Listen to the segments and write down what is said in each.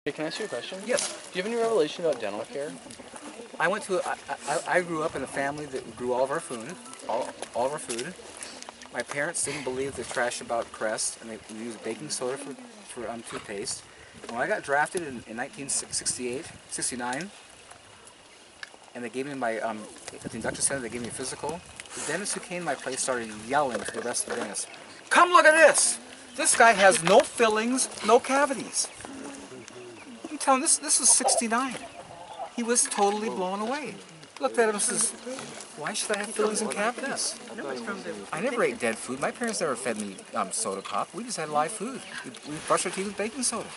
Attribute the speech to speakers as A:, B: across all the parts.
A: Hey, can I ask you a question?
B: Yes.
A: Do you have any revelation about dental care?
B: I grew up in a family that grew all of our food, all of our food. My parents didn't believe the trash about Crest, and they used baking soda for toothpaste. And when I got drafted in 69, and they gave me my, at the induction center, they gave me a physical. The dentist who came to my place started yelling to the rest of the dentists, "Come look at this! This guy has no fillings, no cavities." I'm telling you, this was 69. He was totally blown away. Looked at him and says, "Why should I have fillings and cavities? I never ate dead food. My parents never fed me soda pop. We just had live food. We brushed our teeth with baking soda."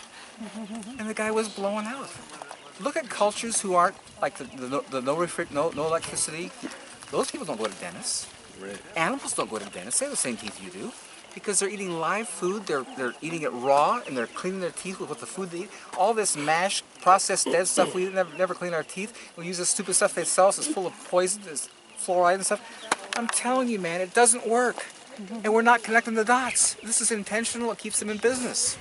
B: And the guy was blown out. Look at cultures who aren't like the no electricity. Those people don't go to dentists.
C: Right.
B: Animals don't go to dentists. They have the same teeth you do. Because they're eating live food, they're eating it raw, and they're cleaning their teeth with the food they eat. All this mashed, processed, dead stuff, we never clean our teeth. We use this stupid stuff they sell us, it's full of poison, it's fluoride and stuff. I'm telling you, man, it doesn't work. And we're not connecting the dots. This is intentional, it keeps them in business.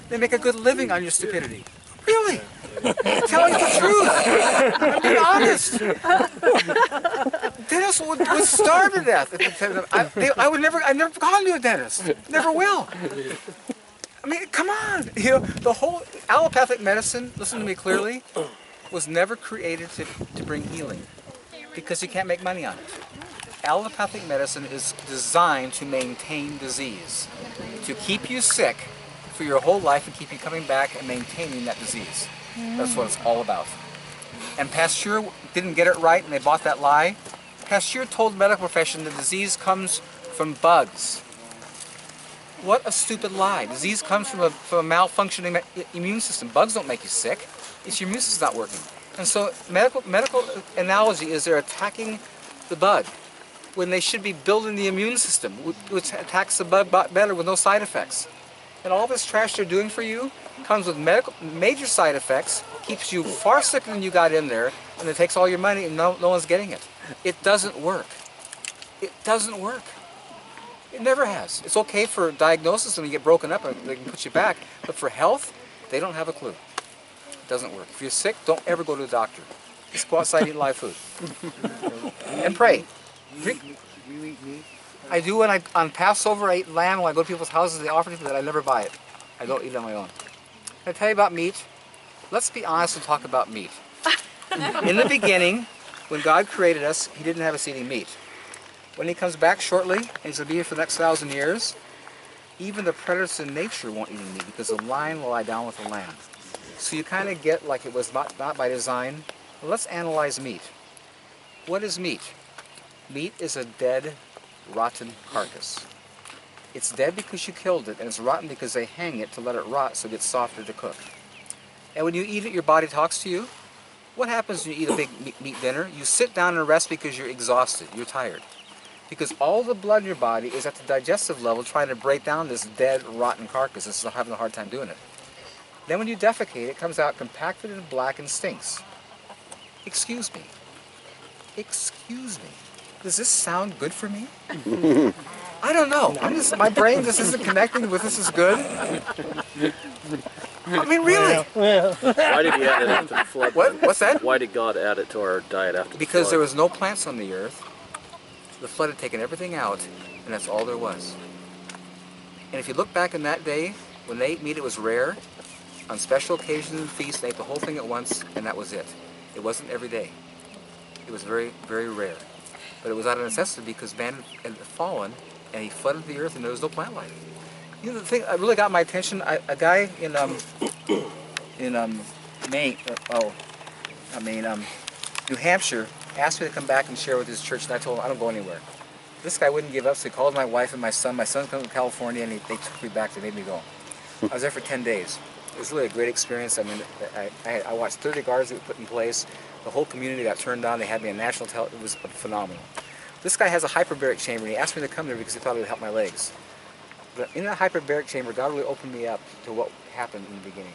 B: They make a good living on your stupidity. Really? I'm telling you the truth. I'm being honest. Dentists would starve to death. I've never gone to a dentist. Never will. I mean, come on. You know, the whole allopathic medicine, listen to me clearly, was never created to bring healing because you can't make money on it. Allopathic medicine is designed to maintain disease, to keep you sick for your whole life and keep you coming back and maintaining that disease. That's what it's all about. And Pasteur didn't get it right and they bought that lie. Pasteur told the medical profession the disease comes from bugs. What a stupid lie. Disease comes from a malfunctioning immune system. Bugs don't make you sick. It's your immune system not working. And so medical analogy is they're attacking the bug when they should be building the immune system, which attacks the bug better with no side effects. And all this trash they're doing for you comes with major side effects, keeps you far sicker than you got in there, and it takes all your money and no one's getting it. It doesn't work. It doesn't work. It never has. It's okay for diagnosis and you get broken up and they can put you back, but for health, they don't have a clue. It doesn't work. If you're sick, don't ever go to the doctor. Just go outside and eat live food. And pray. Drink. I do when on Passover I eat lamb. When I go to people's houses, they offer it to me, that I never buy it. I don't eat it on my own. Can I tell you about meat? Let's be honest and talk about meat. In the beginning, when God created us, He didn't have us eating meat. When He comes back shortly, and He's going to be here for the next 1,000 years, even the predators in nature won't eat meat because the lion will lie down with the lamb. So you kind of get like it was not by design. Well, let's analyze meat. What is meat? Meat is a dead, rotten carcass. It's dead because you killed it, and it's rotten because they hang it to let it rot so it gets softer to cook. And when you eat it, your body talks to you. What happens when you eat a big meat dinner? You sit down and rest because you're exhausted, you're tired. Because all the blood in your body is at the digestive level trying to break down this dead, rotten carcass. It's having a hard time doing it. Then when you defecate, it comes out compacted and black and stinks. Excuse me. Excuse me. Does this sound good for me? I don't know. My brain just isn't connecting with this is good. I mean, really.
C: Why did He add it after the flood?
B: What's that?
C: Why did God add it to our diet after the flood?
B: Because there was no plants on the earth. The flood had taken everything out, and that's all there was. And if you look back in that day, when they ate meat, it was rare. On special occasions and feasts, they ate the whole thing at once, and that was it. It wasn't every day. It was very, very rare. But it was out of necessity because man had fallen, and he flooded the earth, and there was no plant life. You know, the thing that really got my attention, a guy in New Hampshire asked me to come back and share with his church, and I told him I don't go anywhere. This guy wouldn't give up, so he called my wife and my son. My son's coming from California, and they took me back. They made me go. I was there for 10 days. It was really a great experience. I mean, I watched 30 guards that were put in place. The whole community got turned on. They had me on national television. It was phenomenal. This guy has a hyperbaric chamber, and he asked me to come there because he thought it would help my legs. But in that hyperbaric chamber, God really opened me up to what happened in the beginning.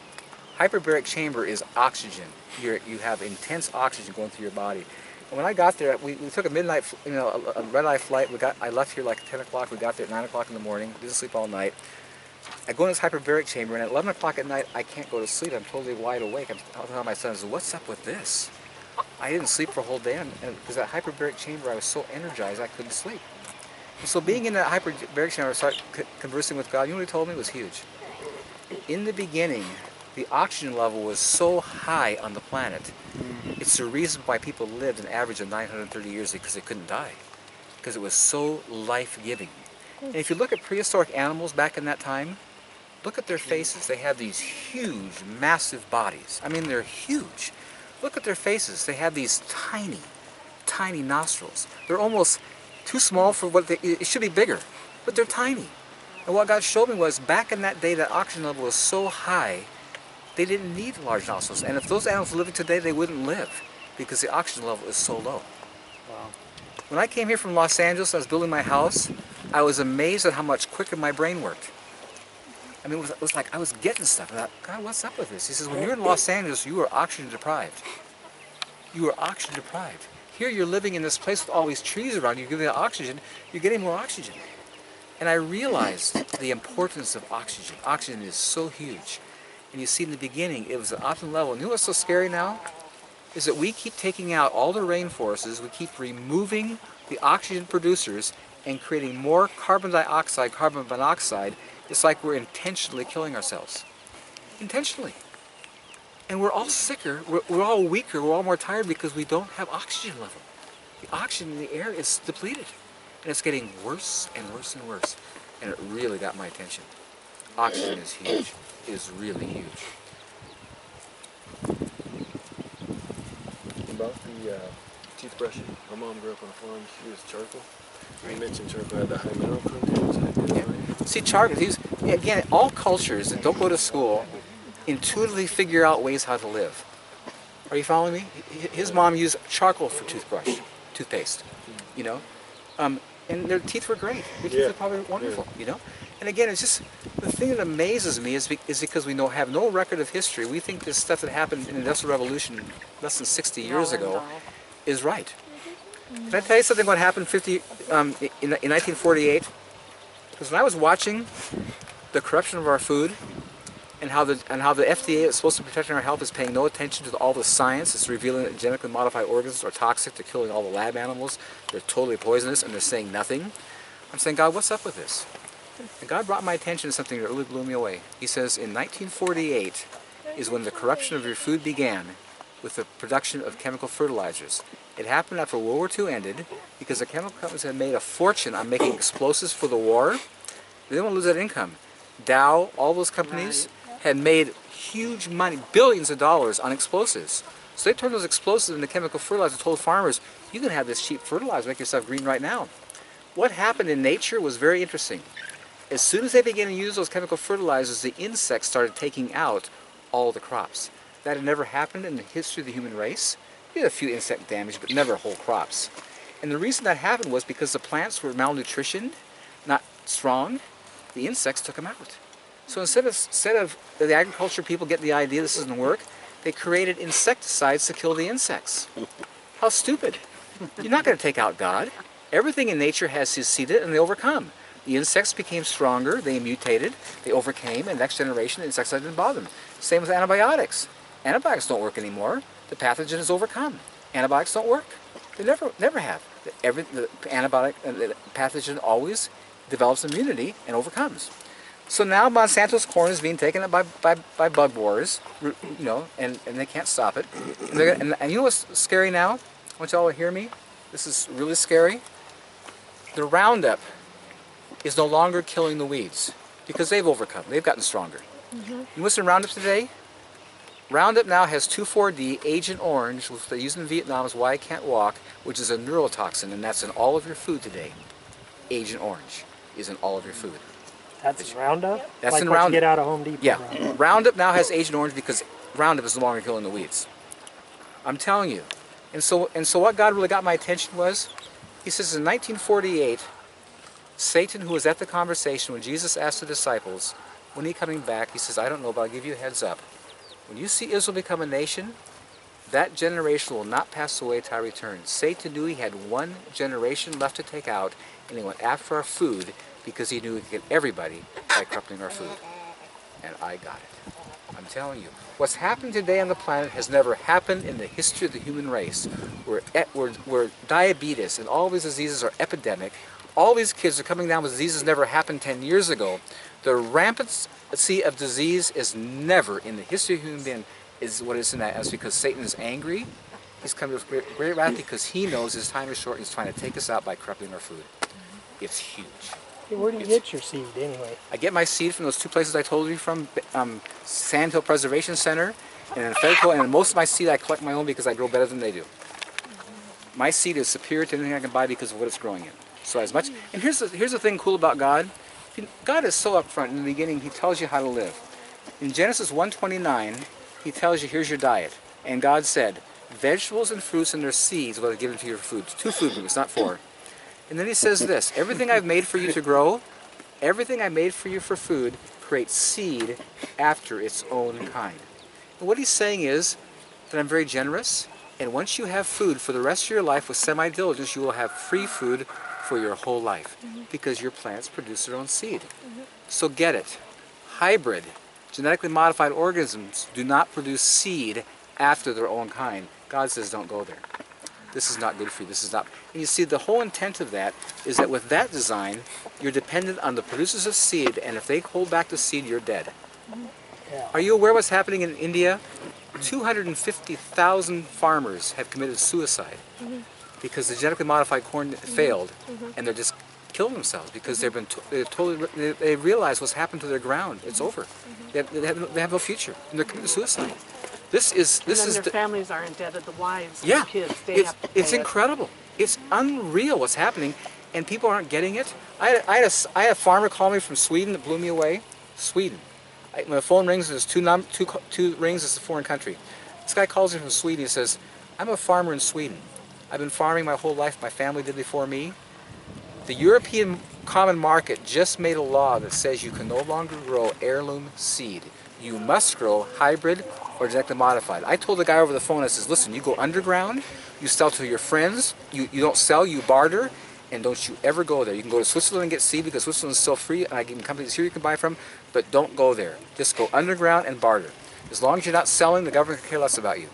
B: Hyperbaric chamber is oxygen. You have intense oxygen going through your body. And when I got there, we took a midnight, a red-eye flight. I left here like 10 o'clock. We got there at 9 o'clock in the morning. Didn't sleep all night. I go in this hyperbaric chamber, and at 11 o'clock at night, I can't go to sleep. I'm totally wide awake. I'll tell my son, what's up with this? I didn't sleep for a whole day, and because that hyperbaric chamber, I was so energized, I couldn't sleep. And so being in that hyperbaric chamber, I started conversing with God. You know what he told me? It was huge. In the beginning, the oxygen level was so high on the planet. It's the reason why people lived an average of 930 years, because they couldn't die. Because it was so life-giving. And if you look at prehistoric animals back in that time, look at their faces. They have these huge, massive bodies. I mean, they're huge. Look at their faces. They have these tiny, tiny nostrils. They're almost too small for what it should be bigger, but they're tiny. And what God showed me was, back in that day, that oxygen level was so high, they didn't need large nostrils. And if those animals were living today, they wouldn't live, because the oxygen level is so low.
D: Wow.
B: When I came here from Los Angeles, I was building my house, I was amazed at how much quicker my brain worked. I mean, it was like I was getting stuff. I thought, God, what's up with this? He says, when you're in Los Angeles, you are oxygen deprived. You are oxygen deprived. Here you're living in this place with all these trees around you, giving it oxygen, you're getting more oxygen. And I realized the importance of oxygen. Oxygen is so huge. And you see, in the beginning, it was an optimum level. And you know what's so scary now? Is that we keep taking out all the rainforests, we keep removing the oxygen producers and creating more carbon dioxide, carbon monoxide. It's like we're intentionally killing ourselves. Intentionally. And we're all sicker, we're all weaker, we're all more tired because we don't have oxygen level. The oxygen in the air is depleted. And it's getting worse and worse and worse. And it really got my attention. Oxygen is huge. It is really huge.
C: About the toothbrushing. My mom grew up on a farm. She used charcoal. You mentioned charcoal had the high mineral content.
B: Yeah. See, charcoal, again, all cultures that don't go to school intuitively figure out ways how to live. Are you following me? His mom used charcoal for toothpaste, you know? And their teeth were great. Their teeth are probably wonderful, you know? And again, it's just, the thing that amazes me is because we have no record of history. We think this stuff that happened in the Industrial Revolution less than 60 years ago is right. Can I tell you something what happened in 1948? Because when I was watching the corruption of our food, and how the FDA is supposed to protect our health is paying no attention to all the science. It's revealing that genetically modified organisms are toxic. They're killing all the lab animals. They're totally poisonous, and they're saying nothing. I'm saying, God, what's up with this? And God brought my attention to something that really blew me away. He says, in 1948 is when the corruption of your food began with the production of chemical fertilizers. It happened after World War II ended because the chemical companies had made a fortune on making explosives for the war. They didn't want to lose that income. Dow, all those companies had made huge money, billions of dollars on explosives. So they turned those explosives into chemical fertilizer and told farmers, you can have this cheap fertilizer, make yourself green right now. What happened in nature was very interesting. As soon as they began to use those chemical fertilizers, the insects started taking out all the crops. That had never happened in the history of the human race. We had a few insect damage, but never whole crops. And the reason that happened was because the plants were malnutritioned, not strong. The insects took them out. So instead of the agriculture people get the idea this doesn't work, they created insecticides to kill the insects. How stupid. You're not going to take out God. Everything in nature has succeeded and they overcome. The insects became stronger, they mutated, they overcame, and next generation the insecticide didn't bother them. Same with antibiotics. Antibiotics don't work anymore. The pathogen is overcome. Antibiotics don't work. They never have. The pathogen always develops immunity and overcomes. So now Monsanto's corn is being taken up by bug wars, you know, and they can't stop it. And you know what's scary now? I want you all to hear me. This is really scary. The Roundup is no longer killing the weeds because they've overcome. They've gotten stronger. You know what's in Roundup today? Roundup now has 2,4-D, Agent Orange, which they use in Vietnam is why I can't walk, which is a neurotoxin, and that's in all of your food today. Agent Orange is in all of your food.
D: That's Roundup?
B: That's
D: like
B: in
D: what
B: Roundup.
D: You get out of Home Depot.
B: Yeah. Roundup now has Agent Orange because Roundup is no longer killing the weeds. I'm telling you. And so what God really got my attention was, he says in 1948, Satan, who was at the conversation when Jesus asked the disciples, when he coming back, he says, I don't know, but I'll give you a heads up. When you see Israel become a nation, that generation will not pass away till I return. Satan knew he had one generation left to take out, and he went after our food because he knew he could get everybody by crippling our food. And I got it. I'm telling you, what's happened today on the planet has never happened in the history of the human race, where diabetes and all these diseases are epidemic. All these kids are coming down with diseases never happened 10 years ago. The rampancy of disease is never in the history of human being is what is in that. That's because Satan is angry. He's come to us great wrath because he knows his time is short and he's trying to take us out by corrupting our food. It's huge.
D: Hey, where do you get your seed anyway?
B: I get my seed from those two places I told you from, Sand Hill Preservation Center and in Fayetteville, and most of my seed I collect my own because I grow better than they do. My seed is superior to anything I can buy because of what it's growing in. So as much, and here's the thing cool about God. God is so upfront. In the beginning, He tells you how to live. In Genesis 1:29, He tells you, here's your diet. And God said, vegetables and fruits and their seeds will be given to your food. 2 food groups, not 4. And then He says this, everything I've made for you to grow, everything I made for you for food, creates seed after its own kind. And what He's saying is that I'm very generous, and once you have food for the rest of your life with semi-diligence, you will have free food for your whole life, because your plants produce their own seed. So get it. Hybrid, genetically modified organisms do not produce seed after their own kind. God says don't go there. This is not good for you. This is not. And you see, the whole intent of that is that with that design, you're dependent on the producers of seed, and if they hold back the seed, you're dead.
D: Yeah.
B: Are you aware what's happening in India? 250,000 farmers have committed suicide because the genetically modified corn failed, and they're just killing themselves because they realize what's happened to their ground. It's over. They have no future, and they're committing suicide. This is
E: their families are indebted, the wives,
B: yeah,
E: the kids. They have to pay
B: it's incredible. It's unreal what's happening, and people aren't getting it. I had a farmer call me from Sweden that blew me away. Sweden. When the phone rings, there's two rings. It's a foreign country. This guy calls me from Sweden. He says, "I'm a farmer in Sweden. I've been farming my whole life. My family did before me. The European Common Market just made a law that says you can no longer grow heirloom seed. You must grow hybrid or genetically modified." I told the guy over the phone, I says, listen, you go underground, you sell to your friends, you don't sell, you barter, and don't you ever go there. You can go to Switzerland and get seed because Switzerland is still free, and I give companies here you can buy from, but don't go there. Just go underground and barter. As long as you're not selling, the government can care less about you.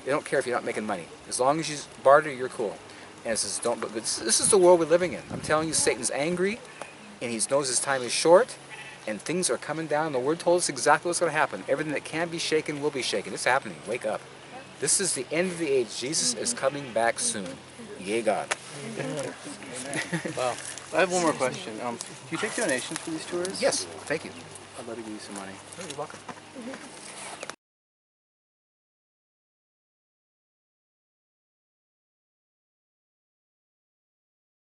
B: They don't care if you're not making money. As long as you barter, you're cool. And it says, don't. But this is the world we're living in. I'm telling you, Satan's angry, and he knows his time is short, and things are coming down. The Word told us exactly what's going to happen. Everything that can be shaken will be shaken. It's happening. Wake up. This is the end of the age. Jesus is coming back soon. Yay, God.
A: Wow. I have one more question. Do you take donations for these tours?
B: Yes. Thank you.
A: I'd love to give you some money.
B: You're welcome.